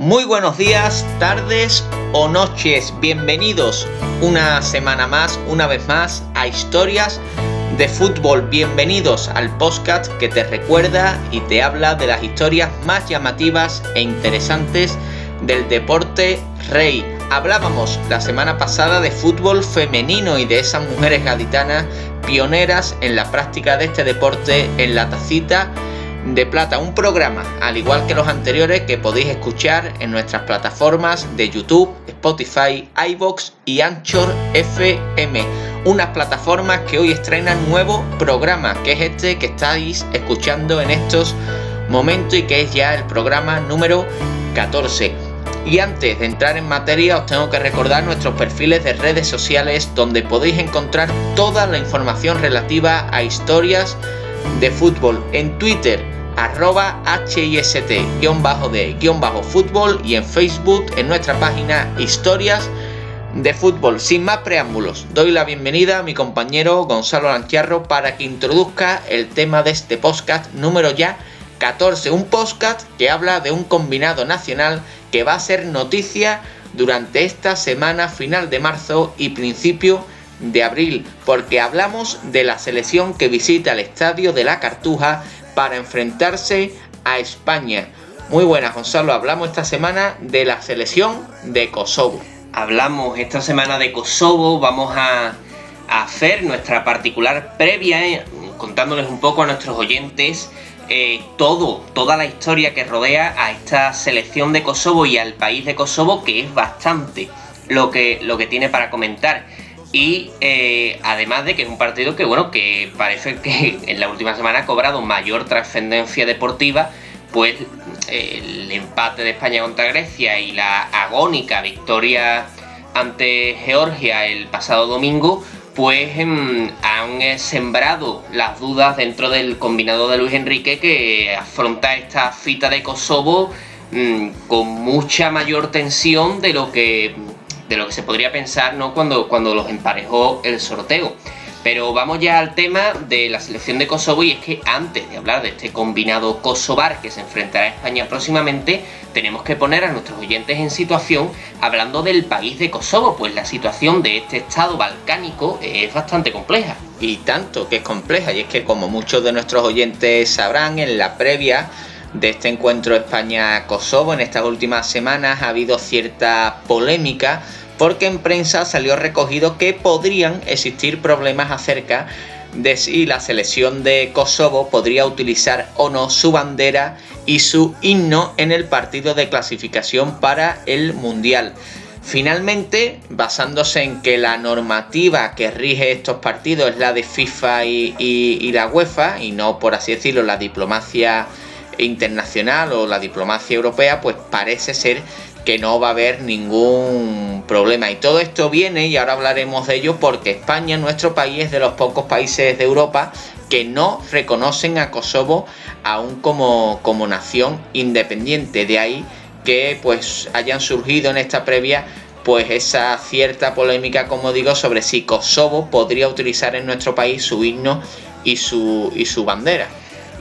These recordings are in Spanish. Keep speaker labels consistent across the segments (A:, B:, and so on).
A: Muy buenos días, tardes o noches. Bienvenidos una semana más, una vez más, a Historias de Fútbol. Bienvenidos al podcast que te recuerda y te habla de las historias más llamativas e interesantes del deporte rey. Hablábamos la semana pasada de fútbol femenino y de esas mujeres gaditanas pioneras en la práctica de este deporte en la Tacita de Plata, un programa, al igual que los anteriores, que podéis escuchar en nuestras plataformas de YouTube, Spotify, iVoox y Anchor FM. Unas plataformas que hoy estrenan nuevo programa, que es este que estáis escuchando en estos momentos y que es ya el programa número 14. Y antes de entrar en materia, os tengo que recordar nuestros perfiles de redes sociales, donde podéis encontrar toda la información relativa a historias de fútbol. En Twitter, @HIST_de_fútbol, y en Facebook, en nuestra página Historias de Fútbol. Sin más preámbulos, doy la bienvenida a mi compañero Gonzalo Lanchiarro para que introduzca el tema de este podcast número ya 14. Un podcast que habla de un combinado nacional que va a ser noticia durante esta semana final de marzo y principio de abril, porque hablamos de la selección que visita el Estadio de la Cartuja para enfrentarse a España. Muy buenas, Gonzalo. Hablamos esta semana de la selección de Kosovo.
B: Hablamos esta semana de Kosovo. Vamos a hacer nuestra particular previa, contándoles un poco a nuestros oyentes toda la historia que rodea a esta selección de Kosovo y al país de Kosovo, que es bastante lo que tiene para comentar. Y además de que es un partido que parece que en la última semana ha cobrado mayor trascendencia deportiva, pues el empate de España contra Grecia y la agónica victoria ante Georgia el pasado domingo, pues han sembrado las dudas dentro del combinado de Luis Enrique, que afronta esta cita de Kosovo con mucha mayor tensión de lo que se podría pensar, ¿no?, cuando los emparejó el sorteo. Pero vamos ya al tema de la selección de Kosovo, y es que antes de hablar de este combinado kosovar que se enfrentará a España próximamente, tenemos que poner a nuestros oyentes en situación hablando del país de Kosovo, pues la situación de este estado balcánico es bastante compleja.
A: Y tanto que es compleja, y es que, como muchos de nuestros oyentes sabrán, en la previa de este encuentro España-Kosovo en estas últimas semanas ha habido cierta polémica, porque en prensa salió recogido que podrían existir problemas acerca de si la selección de Kosovo podría utilizar o no su bandera y su himno en el partido de clasificación para el Mundial. Finalmente, basándose en que la normativa que rige estos partidos es la de FIFA y la UEFA, y no, por así decirlo, la diplomacia internacional o la diplomacia europea, pues parece ser que no va a haber ningún problema. Y todo esto viene, y ahora hablaremos de ello, porque España, nuestro país, es de los pocos países de Europa que no reconocen a Kosovo aún como nación independiente. De ahí que pues hayan surgido en esta previa pues esa cierta polémica, como digo, sobre si Kosovo podría utilizar en nuestro país su himno y su bandera.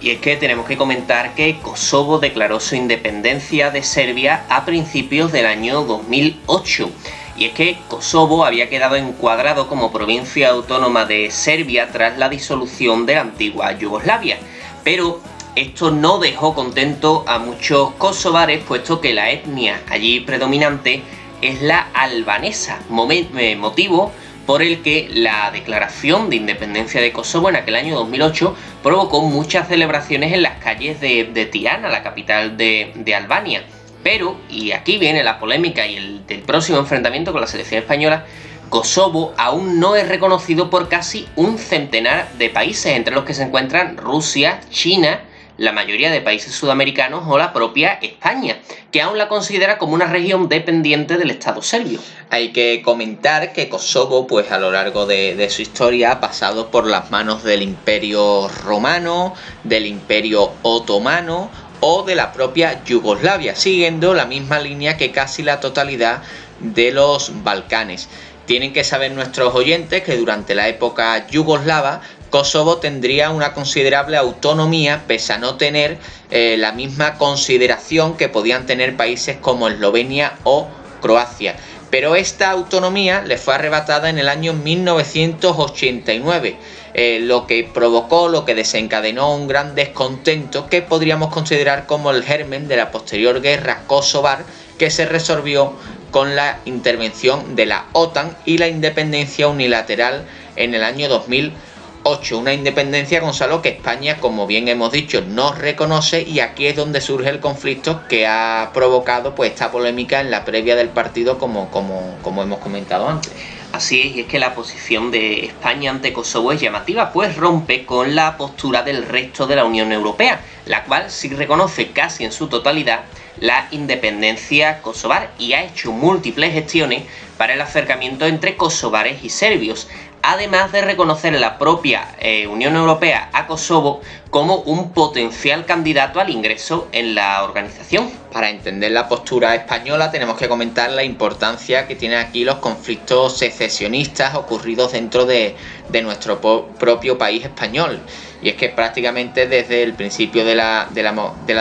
B: Y es que tenemos que comentar que Kosovo declaró su independencia de Serbia a principios del año 2008. Y es que Kosovo había quedado encuadrado como provincia autónoma de Serbia tras la disolución de la antigua Yugoslavia. Pero esto no dejó contento a muchos kosovares, puesto que la etnia allí predominante es la albanesa, motivo por el que la declaración de independencia de Kosovo en aquel año 2008 provocó muchas celebraciones en las calles de Tirana, la capital de Albania. Pero, y aquí viene la polémica y el del próximo enfrentamiento con la selección española, Kosovo aún no es reconocido por casi un centenar de países, entre los que se encuentran Rusia, China, la mayoría de países sudamericanos o la propia España, que aún la considera como una región dependiente del Estado serbio.
A: Hay que comentar que Kosovo, pues a lo largo de su historia, ha pasado por las manos del Imperio Romano, del Imperio Otomano o de la propia Yugoslavia, siguiendo la misma línea que casi la totalidad de los Balcanes. Tienen que saber nuestros oyentes que durante la época yugoslava Kosovo tendría una considerable autonomía pese a no tener la misma consideración que podían tener países como Eslovenia o Croacia. Pero esta autonomía le fue arrebatada en el año 1989, lo que provocó, lo que desencadenó un gran descontento que podríamos considerar como el germen de la posterior guerra kosovar, que se resolvió con la intervención de la OTAN y la independencia unilateral en el año 2008. Una independencia, Gonzalo, que España, como bien hemos dicho, no reconoce, y aquí es donde surge el conflicto que ha provocado pues esta polémica en la previa del partido, como hemos comentado antes.
B: Así es, y es que la posición de España ante Kosovo es llamativa, pues rompe con la postura del resto de la Unión Europea, la cual sí reconoce casi en su totalidad la independencia kosovar y ha hecho múltiples gestiones para el acercamiento entre kosovares y serbios, además de reconocer la propia Unión Europea a Kosovo como un potencial candidato al ingreso en la organización.
A: Para entender la postura española tenemos que comentar la importancia que tienen aquí los conflictos secesionistas ocurridos dentro de nuestro propio país español. Y es que prácticamente desde el principio de la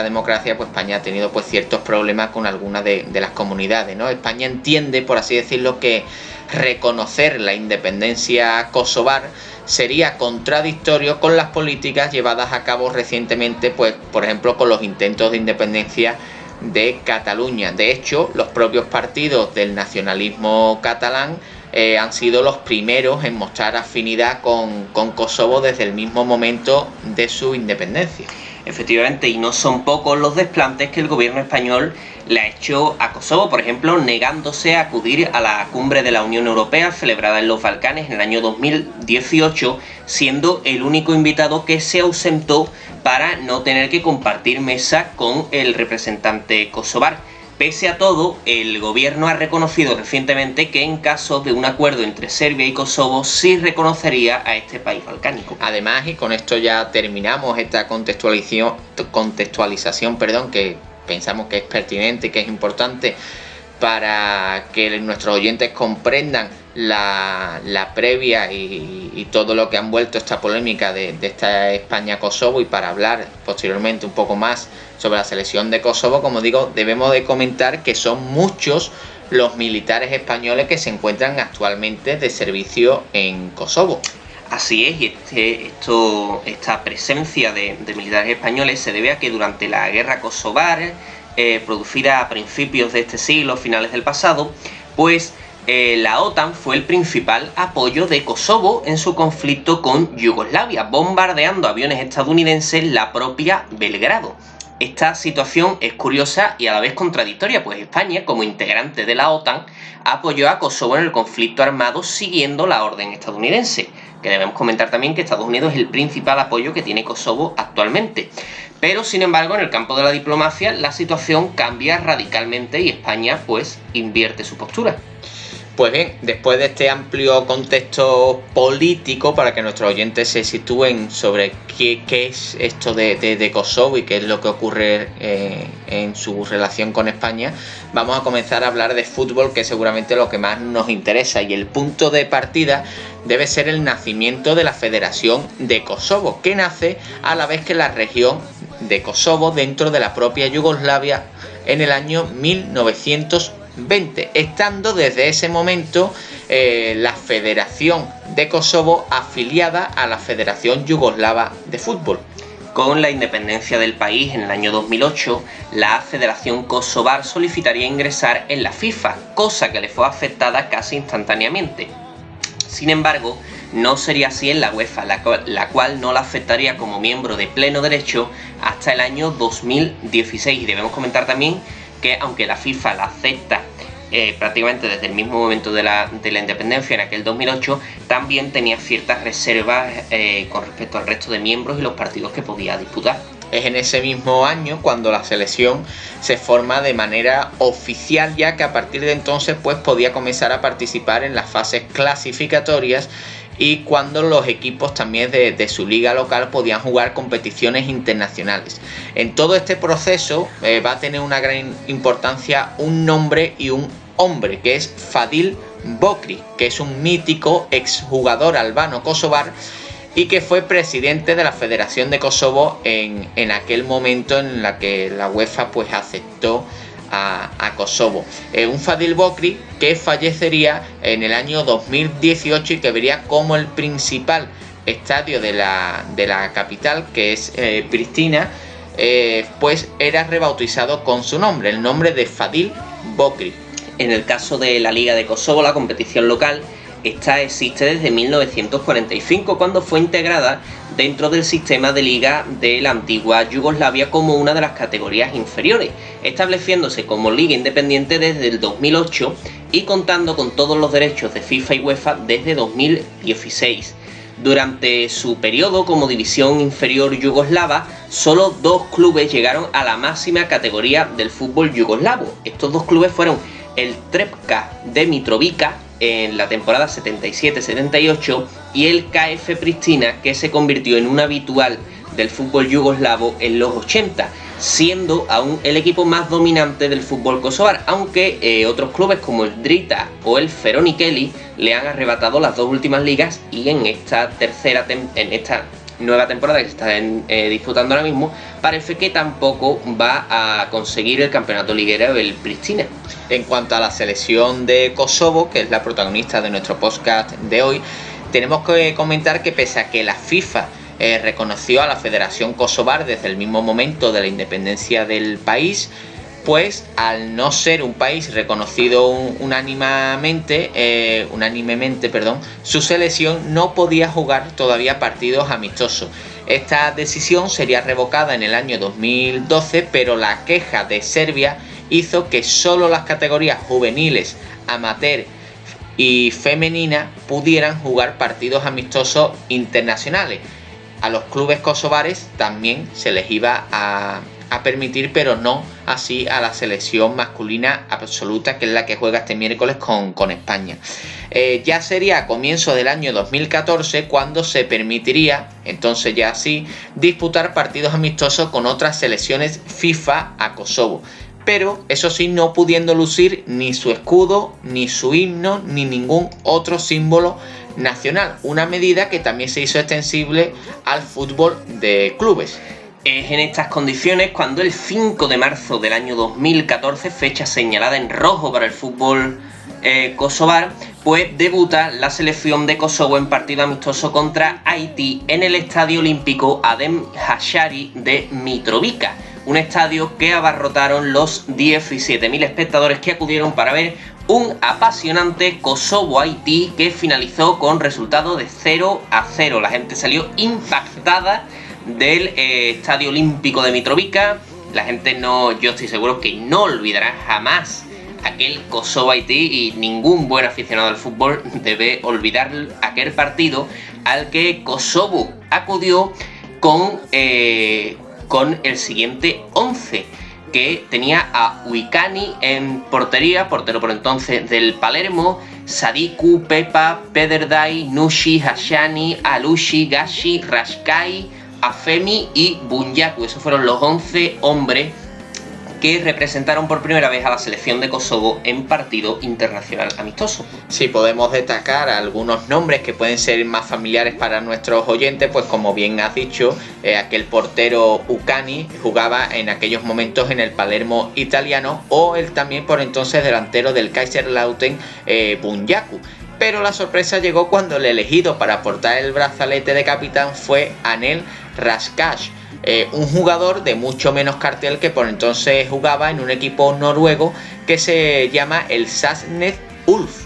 A: democracia, pues España ha tenido pues ciertos problemas con algunas de las comunidades, ¿no? España entiende, por así decirlo, que reconocer la independencia kosovar sería contradictorio con las políticas llevadas a cabo recientemente, pues por ejemplo con los intentos de independencia de Cataluña. De hecho, los propios partidos del nacionalismo catalán han sido los primeros en mostrar afinidad con Kosovo desde el mismo momento de su independencia.
B: Efectivamente, y no son pocos los desplantes que el gobierno español le ha hecho a Kosovo, por ejemplo, negándose a acudir a la cumbre de la Unión Europea celebrada en los Balcanes en el año 2018, siendo el único invitado que se ausentó para no tener que compartir mesa con el representante kosovar. Pese a todo, el gobierno ha reconocido recientemente que en caso de un acuerdo entre Serbia y Kosovo sí reconocería a este país balcánico.
A: Además, y con esto ya terminamos esta contextualización, que pensamos que es pertinente y que es importante para que nuestros oyentes comprendan la previa y todo lo que ha envuelto esta polémica de esta España-Kosovo, y para hablar posteriormente un poco más sobre la selección de Kosovo, como digo, debemos de comentar que son muchos los militares españoles que se encuentran actualmente de servicio en Kosovo.
B: Así es, y esta presencia de militares españoles se debe a que durante la guerra kosovar, producida a principios de este siglo, finales del pasado, pues la OTAN fue el principal apoyo de Kosovo en su conflicto con Yugoslavia, bombardeando aviones estadounidenses la propia Belgrado. Esta situación es curiosa y a la vez contradictoria, pues España, como integrante de la OTAN, apoyó a Kosovo en el conflicto armado siguiendo la orden estadounidense, que debemos comentar también que Estados Unidos es el principal apoyo que tiene Kosovo actualmente. Pero, sin embargo, en el campo de la diplomacia, la situación cambia radicalmente y España, pues, invierte su postura.
A: Pues bien, después de este amplio contexto político, para que nuestros oyentes se sitúen sobre qué es esto de Kosovo y qué es lo que ocurre en su relación con España, vamos a comenzar a hablar de fútbol, que es seguramente lo que más nos interesa, y el punto de partida debe ser el nacimiento de la Federación de Kosovo, que nace a la vez que la región de Kosovo dentro de la propia Yugoslavia en el año 1920, estando desde ese momento la Federación de Kosovo afiliada a la Federación Yugoslava de Fútbol.
B: Con la independencia del país en el año 2008, la Federación Kosovar solicitaría ingresar en la FIFA, cosa que le fue aceptada casi instantáneamente. Sin embargo, no sería así en la UEFA, la cual no la aceptaría como miembro de pleno derecho hasta el año 2016. Y debemos comentar también que aunque la FIFA la acepta prácticamente desde el mismo momento de la independencia en aquel 2008, también tenía ciertas reservas con respecto al resto de miembros y los partidos que podía disputar.
A: Es en ese mismo año cuando la selección se forma de manera oficial, ya que a partir de entonces pues podía comenzar a participar en las fases clasificatorias, y cuando los equipos también de su liga local podían jugar competiciones internacionales. En todo este proceso va a tener una gran importancia un nombre y un hombre, que es Fadil Bokri, que es un mítico exjugador albano kosovar, y que fue presidente de la Federación de Kosovo en aquel momento en la que la UEFA pues aceptó a Kosovo. Un Fadil Bokri que fallecería en el año 2018 y que vería como el principal estadio de la capital, que es Pristina, pues era rebautizado con su nombre, el nombre de Fadil Bokri.
B: En el caso de la Liga de Kosovo, la competición local, esta existe desde 1945, cuando fue integrada dentro del sistema de liga de la antigua Yugoslavia como una de las categorías inferiores, estableciéndose como liga independiente desde el 2008 y contando con todos los derechos de FIFA y UEFA desde 2016. Durante su periodo como división inferior yugoslava, solo 2 clubes llegaron a la máxima categoría del fútbol yugoslavo. Estos 2 clubes fueron el Trepka de Mitrovica en la temporada 77-78 y el KF Pristina, que se convirtió en un habitual del fútbol yugoslavo en los 80, siendo aún el equipo más dominante del fútbol kosovar, aunque otros clubes como el Drita o el Feronikeli le han arrebatado las 2 últimas ligas, y en esta nueva temporada que se está disputando ahora mismo, parece que tampoco va a conseguir el campeonato liguero el Pristina.
A: En cuanto a la selección de Kosovo, que es la protagonista de nuestro podcast de hoy, tenemos que comentar que pese a que la FIFA reconoció a la Federación Kosovar desde el mismo momento de la independencia del país, pues al no ser un país reconocido unánimemente, su selección no podía jugar todavía partidos amistosos. Esta decisión sería revocada en el año 2012, pero la queja de Serbia hizo que solo las categorías juveniles, amateur y femenina pudieran jugar partidos amistosos internacionales. A los clubes kosovares también se les iba a permitir, pero no así a la selección masculina absoluta, que es la que juega este miércoles con España. Ya sería a comienzos del año 2014 cuando se permitiría, entonces ya así, disputar partidos amistosos con otras selecciones FIFA a Kosovo, pero eso sí, no pudiendo lucir ni su escudo, ni su himno, ni ningún otro símbolo nacional, una medida que también se hizo extensible al fútbol de clubes.
B: Es en estas condiciones cuando el 5 de marzo del año 2014, fecha señalada en rojo para el fútbol kosovar, pues debuta la selección de Kosovo en partido amistoso contra Haití en el Estadio Olímpico Adem Hashari de Mitrovica, un estadio que abarrotaron los 17.000 espectadores que acudieron para ver un apasionante Kosovo-Haití que finalizó con resultado de 0-0. La gente salió impactada del Estadio Olímpico de Mitrovica. La gente yo estoy seguro que no olvidará jamás aquel Kosovo-Haití, y ningún buen aficionado al fútbol debe olvidar aquel partido al que Kosovo acudió con el siguiente 11, que tenía a Uikani en portería, portero por entonces del Palermo, Sadiku, Pepa, Pederdai, Nushi, Hashani, Alushi, Gashi, Rashkai, Afemi y Bunyaku. Esos fueron los 11 hombres que representaron por primera vez a la selección de Kosovo en partido internacional amistoso.
A: Sí, podemos destacar algunos nombres que pueden ser más familiares para nuestros oyentes, pues como bien has dicho, aquel portero Ucani jugaba en aquellos momentos en el Palermo italiano, o el también por entonces delantero del Kaiserslautern, Bunyaku. Pero la sorpresa llegó cuando el elegido para portar el brazalete de capitán fue Anel Raskash, un jugador de mucho menos cartel que por entonces jugaba en un equipo noruego que se llama el Sasnes Ulf.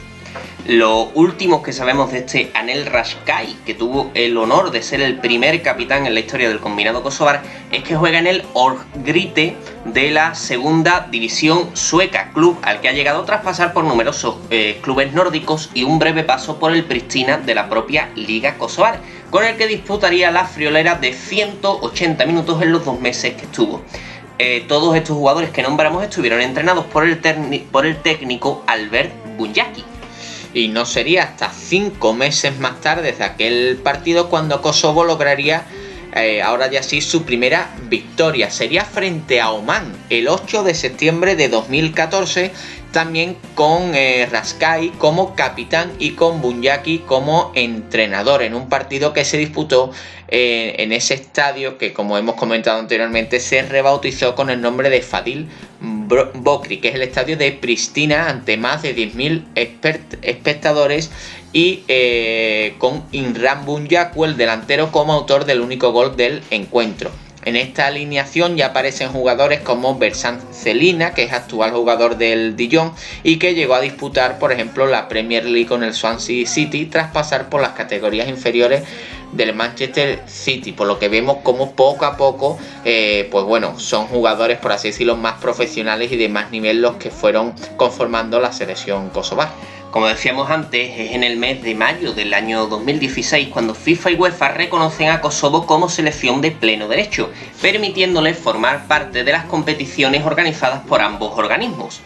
B: Lo último que sabemos de este Anel Rashkai, que tuvo el honor de ser el primer capitán en la historia del combinado kosovar, es que juega en el Örgryte de la segunda división sueca, club al que ha llegado tras pasar por numerosos clubes nórdicos y un breve paso por el Pristina de la propia Liga Kosovar, con el que disputaría la friolera de 180 minutos en los 2 meses que estuvo. Todos estos jugadores que nombramos estuvieron entrenados por el técnico Albert Bunjaki.
A: Y no sería hasta 5 meses más tarde de aquel partido cuando Kosovo lograría ahora ya sí su primera victoria. Sería frente a Omán el 8 de septiembre de 2014, también con Raskai como capitán y con Bunyaki como entrenador, en un partido que se disputó en ese estadio que, como hemos comentado anteriormente, se rebautizó con el nombre de Fadil Bokri, que es el estadio de Pristina, ante más de 10.000 espectadores, y con Imran Bunyaku, el delantero, como autor del único gol del encuentro. En esta alineación ya aparecen jugadores como Bersant Celina, que es actual jugador del Dijon y que llegó a disputar, por ejemplo, la Premier League con el Swansea City tras pasar por las categorías inferiores del Manchester City, por lo que vemos como poco a poco pues bueno, son jugadores, por así decirlo, más profesionales y de más nivel los que fueron conformando la selección kosovar.
B: Como decíamos antes, es en el mes de mayo del año 2016 cuando FIFA y UEFA reconocen a Kosovo como selección de pleno derecho, permitiéndole formar parte de las competiciones organizadas por ambos organismos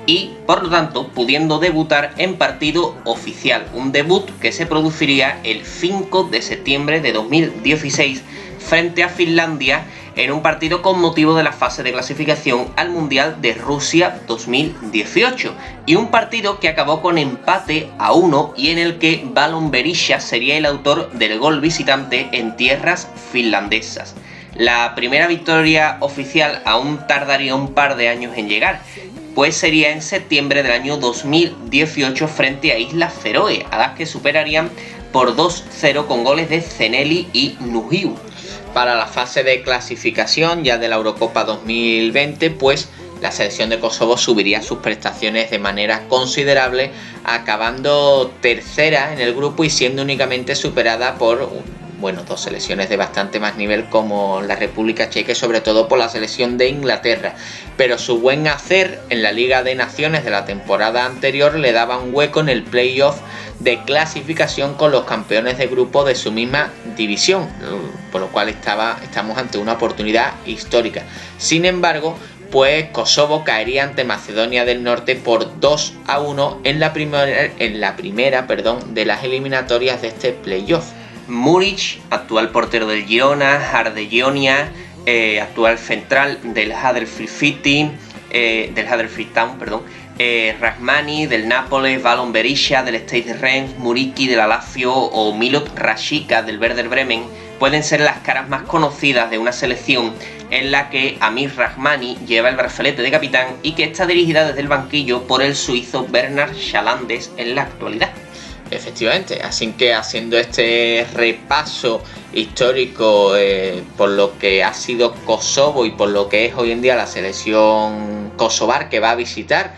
B: y, por lo tanto, pudiendo debutar en partido oficial, un debut que se produciría el 5 de septiembre de 2016 frente a Finlandia en un partido con motivo de la fase de clasificación al Mundial de Rusia 2018, y un partido que acabó con empate a 1 y en el que Valon Berisha sería el autor del gol visitante en tierras finlandesas. La primera victoria oficial aún tardaría un par de años en llegar, pues sería en septiembre del año 2018 frente a Islas Feroe, a las que superarían por 2-0 con goles de Zeneli y Nuhiu.
A: Para la fase de clasificación ya de la Eurocopa 2020, pues la selección de Kosovo subiría sus prestaciones de manera considerable, acabando tercera en el grupo y siendo únicamente superada por dos selecciones de bastante más nivel como la República Checa y sobre todo por la selección de Inglaterra. Pero su buen hacer en la Liga de Naciones de la temporada anterior le daba un hueco en el playoff de clasificación con los campeones de grupo de su misma división, por lo cual estamos ante una oportunidad histórica. Sin embargo, pues Kosovo caería ante Macedonia del Norte por 2-1 en la primera de las eliminatorias de este playoff.
B: Muric, actual portero del Girona, Ardellionia, actual central del Huddersfield Town, Rahmani del Nápoles, Valon Berisha del Stade de Rennes, Muriqi de la Lazio o Milot Rashica del Werder Bremen pueden ser las caras más conocidas de una selección en la que Amir Rahmani lleva el brazalete de capitán y que está dirigida desde el banquillo por el suizo Bernard Chalandes en la actualidad.
A: Efectivamente, así que haciendo este repaso histórico por lo que ha sido Kosovo y por lo que es hoy en día la selección kosovar, que va a visitar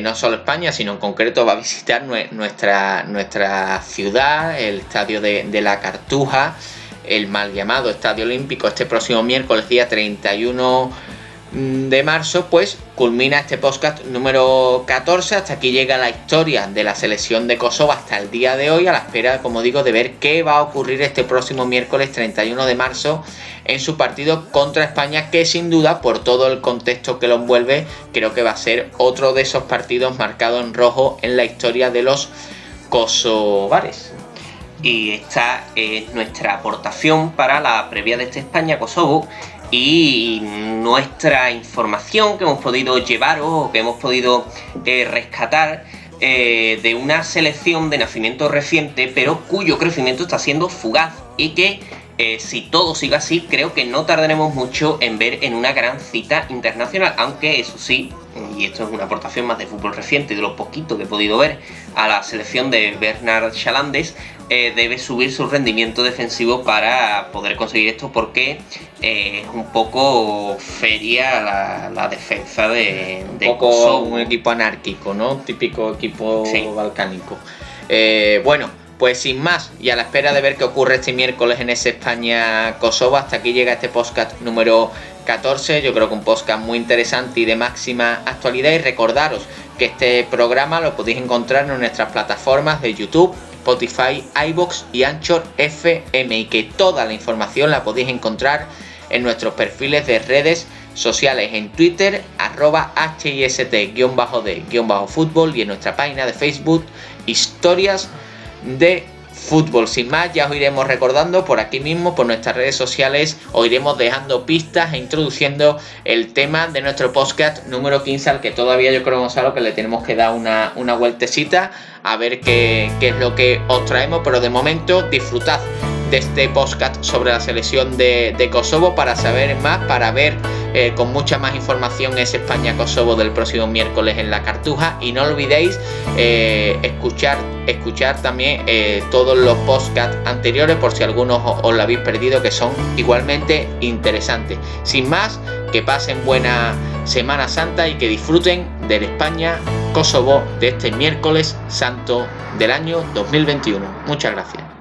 A: no solo España, sino en concreto va a visitar nuestra ciudad, el estadio de la Cartuja, el mal llamado Estadio Olímpico, este próximo miércoles día 31 de marzo, pues culmina este podcast número 14. Hasta aquí llega la historia de la selección de Kosovo hasta el día de hoy, a la espera, como digo, de ver qué va a ocurrir este próximo miércoles 31 de marzo en su partido contra España, que sin duda, por todo el contexto que lo envuelve, creo que va a ser otro de esos partidos marcado en rojo en la historia de los kosovares.
B: Y esta es nuestra aportación para la previa de este España-Kosovo y nuestra información que hemos podido llevaros o que hemos podido rescatar de una selección de nacimiento reciente, pero cuyo crecimiento está siendo fugaz y que si todo sigue así, creo que no tardaremos mucho en ver en una gran cita internacional, aunque eso sí, y esto es una aportación más de fútbol reciente, de lo poquito que he podido ver a la selección de Bernard Chalandes, debe subir su rendimiento defensivo para poder conseguir esto, porque es un poco feria la defensa de Kosovo.
A: Un equipo anárquico, ¿no? Típico equipo balcánico. Pues sin más, y a la espera de ver qué ocurre este miércoles en ese España-Kosovo, hasta aquí llega este podcast número 14. Yo creo que un podcast muy interesante y de máxima actualidad, y recordaros que este programa lo podéis encontrar en nuestras plataformas de YouTube, Spotify, iVoox y Anchor FM, y que toda la información la podéis encontrar en nuestros perfiles de redes sociales, en Twitter @HIST_D_fútbol, y en nuestra página de Facebook Historias de fútbol. Sin más, ya os iremos recordando por aquí mismo, por nuestras redes sociales, os iremos dejando pistas e introduciendo el tema de nuestro podcast número 15, al que todavía yo creo, Gonzalo, que le tenemos que dar una vueltecita a ver qué es lo que os traemos, pero de momento disfrutad de este podcast sobre la selección de Kosovo para saber más, para ver con mucha más información ese España-Kosovo del próximo miércoles en la Cartuja. Y no olvidéis escuchar también todos los podcasts anteriores por si algunos os lo habéis perdido, que son igualmente interesantes. Sin más, que pasen buena Semana Santa y que disfruten del España-Kosovo de este miércoles santo del año 2021. Muchas gracias.